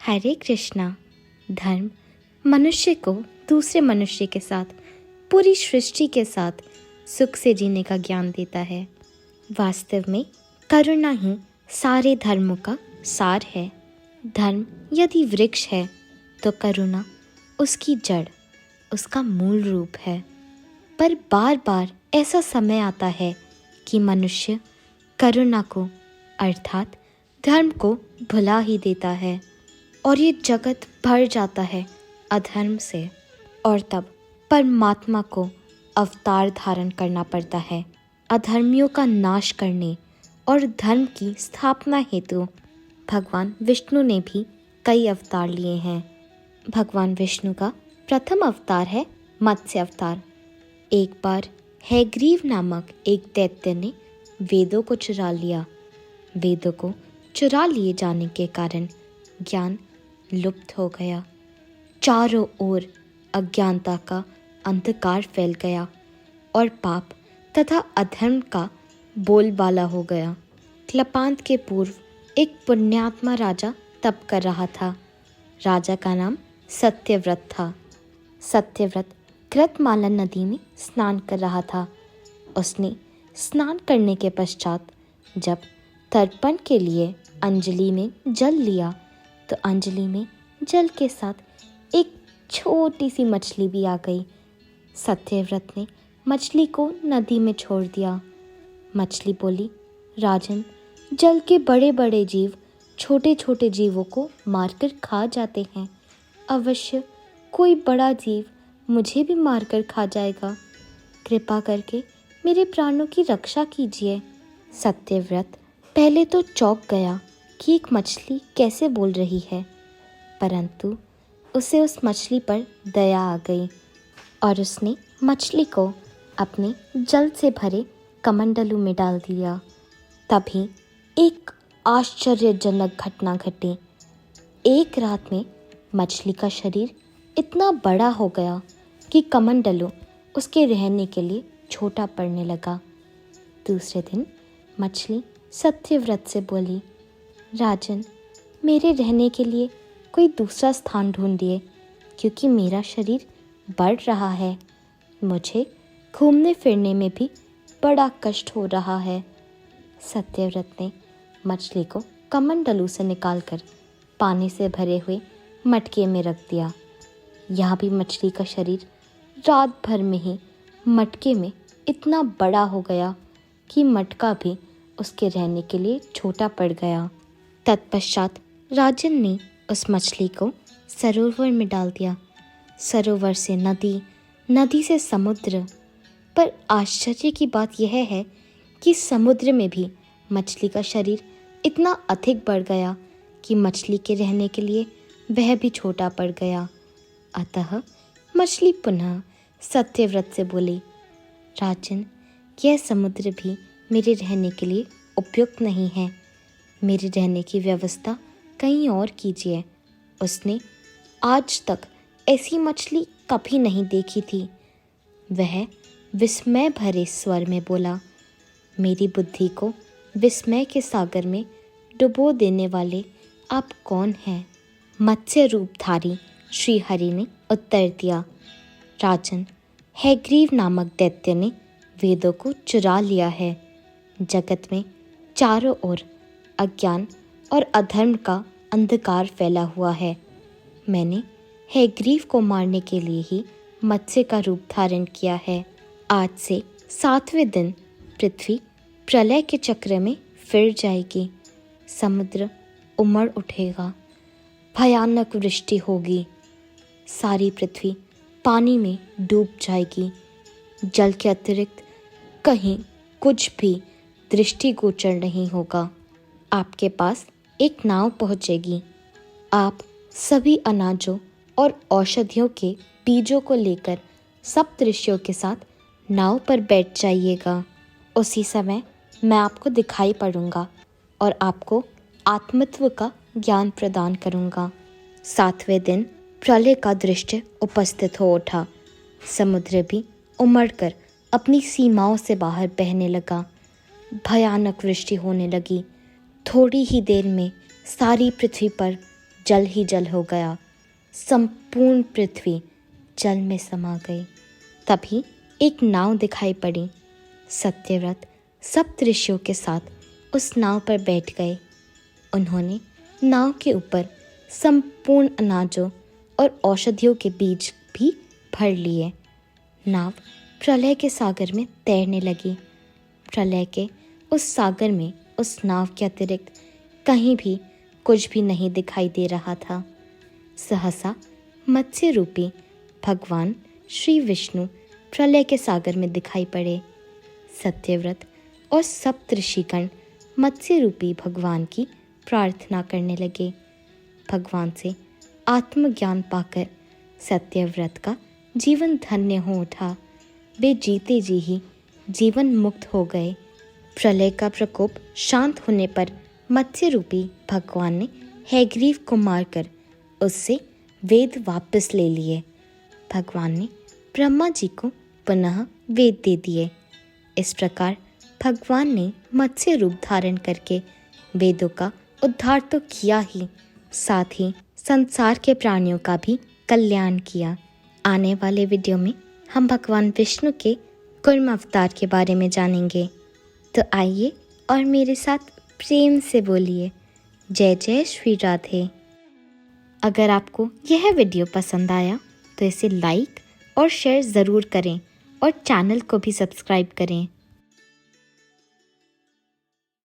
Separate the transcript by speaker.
Speaker 1: हरे कृष्णा। धर्म मनुष्य को दूसरे मनुष्य के साथ, पूरी सृष्टि के साथ सुख से जीने का ज्ञान देता है। वास्तव में करुणा ही सारे धर्मों का सार है। धर्म यदि वृक्ष है तो करुणा उसकी जड़, उसका मूल रूप है। पर बार बार ऐसा समय आता है कि मनुष्य करुणा को अर्थात धर्म को भुला ही देता है और ये जगत भर जाता है अधर्म से। और तब परमात्मा को अवतार धारण करना पड़ता है अधर्मियों का नाश करने और धर्म की स्थापना हेतु। भगवान विष्णु ने भी कई अवतार लिए हैं। भगवान विष्णु का प्रथम अवतार है मत्स्य अवतार। एक बार हैग्रीव नामक एक दैत्य ने वेदों को चुरा लिया। वेदों को चुरा लिए जाने के कारण ज्ञान लुप्त हो गया। चारों ओर अज्ञानता का अंधकार फैल गया और पाप तथा अधर्म का बोलबाला हो गया। क्लपांत के पूर्व एक पुण्यात्मा राजा तप कर रहा था। राजा का नाम सत्यव्रत था। सत्यव्रत कृतमाला नदी में स्नान कर रहा था। उसने स्नान करने के पश्चात जब तर्पण के लिए अंजलि में जल लिया तो अंजलि में जल के साथ एक छोटी सी मछली भी आ गई। सत्यव्रत ने मछली को नदी में छोड़ दिया। मछली बोली, राजन, जल के बड़े बड़े जीव छोटे छोटे जीवों को मारकर खा जाते हैं। अवश्य कोई बड़ा जीव मुझे भी मारकर खा जाएगा। कृपा करके मेरे प्राणों की रक्षा कीजिए। सत्यव्रत पहले तो चौंक गया कि एक मछली कैसे बोल रही है, परंतु उसे उस मछली पर दया आ गई और उसने मछली को अपने जल से भरे कमंडलू में डाल दिया। तभी एक आश्चर्यजनक घटना घटी। एक रात में मछली का शरीर इतना बड़ा हो गया कि कमंडलू उसके रहने के लिए छोटा पड़ने लगा। दूसरे दिन मछली सत्यव्रत से बोली, राजन, मेरे रहने के लिए कोई दूसरा स्थान ढूंढिए, क्योंकि मेरा शरीर बढ़ रहा है। मुझे घूमने फिरने में भी बड़ा कष्ट हो रहा है। सत्यव्रत ने मछली को कमंडलू से निकालकर पानी से भरे हुए मटके में रख दिया। यहाँ भी मछली का शरीर रात भर में ही मटके में इतना बड़ा हो गया कि मटका भी उसके रहने के लिए छोटा पड़ गया। तत्पश्चात राजन ने उस मछली को सरोवर में डाल दिया। सरोवर से नदी, नदी से समुद्र। पर आश्चर्य की बात यह है कि समुद्र में भी मछली का शरीर इतना अधिक बढ़ गया कि मछली के रहने के लिए वह भी छोटा पड़ गया। अतः मछली पुनः सत्यव्रत से बोली, राजन, यह समुद्र भी मेरे रहने के लिए उपयुक्त नहीं है। मेरे रहने की व्यवस्था कहीं और कीजिए। उसने आज तक ऐसी मछली कभी नहीं देखी थी। वह विस्मय भरे स्वर में बोला, मेरी बुद्धि को विस्मय के सागर में डुबो देने वाले आप कौन हैं? मत्स्य रूपधारी श्री हरि ने उत्तर दिया, राजन, हैग्रीव नामक दैत्य ने वेदों को चुरा लिया है। जगत में चारों ओर अज्ञान और अधर्म का अंधकार फैला हुआ है। मैंने हैग्रीव को मारने के लिए ही मत्स्य का रूप धारण किया है। आज से 7वें दिन पृथ्वी प्रलय के चक्र में फिर जाएगी। समुद्र उमड़ उठेगा, भयानक वृष्टि होगी, सारी पृथ्वी पानी में डूब जाएगी। जल के अतिरिक्त कहीं कुछ भी दृष्टिगोचर नहीं होगा। आपके पास एक नाव पहुंचेगी। आप सभी अनाजों और औषधियों के बीजों को लेकर सब दृश्यों के साथ नाव पर बैठ जाइएगा। उसी समय मैं आपको दिखाई पड़ूंगा और आपको आत्मत्व का ज्ञान प्रदान करूंगा। 7वें दिन प्रलय का दृश्य उपस्थित हो उठा। समुद्र भी उमड़कर अपनी सीमाओं से बाहर बहने लगा। भयानक वृष्टि होने लगी। थोड़ी ही देर में सारी पृथ्वी पर जल ही जल हो गया। संपूर्ण पृथ्वी जल में समा गई। तभी एक नाव दिखाई पड़ी। सत्यव्रत सप्तऋषियों के साथ उस नाव पर बैठ गए। उन्होंने नाव के ऊपर संपूर्ण अनाजों और औषधियों के बीज भी भर लिए। नाव प्रलय के सागर में तैरने लगी। प्रलय के उस सागर में उस नाव के अतिरिक्त कहीं भी कुछ भी नहीं दिखाई दे रहा था। सहसा मत्स्य रूपी भगवान श्री विष्णु प्रलय के सागर में दिखाई पड़े। सत्यव्रत और सप्तऋषिगण मत्स्य रूपी भगवान की प्रार्थना करने लगे। भगवान से आत्मज्ञान पाकर सत्यव्रत का जीवन धन्य हो उठा। वे जीते जी ही जीवन मुक्त हो गए। प्रलय का प्रकोप शांत होने पर मत्स्य रूपी भगवान ने हैग्रीव को मारकर उससे वेद वापस ले लिए। भगवान ने ब्रह्मा जी को पुनः वेद दे दिए। इस प्रकार भगवान ने मत्स्य रूप धारण करके वेदों का उद्धार तो किया ही, साथ ही संसार के प्राणियों का भी कल्याण किया। आने वाले वीडियो में हम भगवान विष्णु के कूर्म अवतार के बारे में जानेंगे। तो आइए और मेरे साथ प्रेम से बोलिए, जय जय श्री राधे। अगर आपको यह वीडियो पसंद आया तो इसे लाइक और शेयर ज़रूर करें और चैनल को भी सब्सक्राइब करें।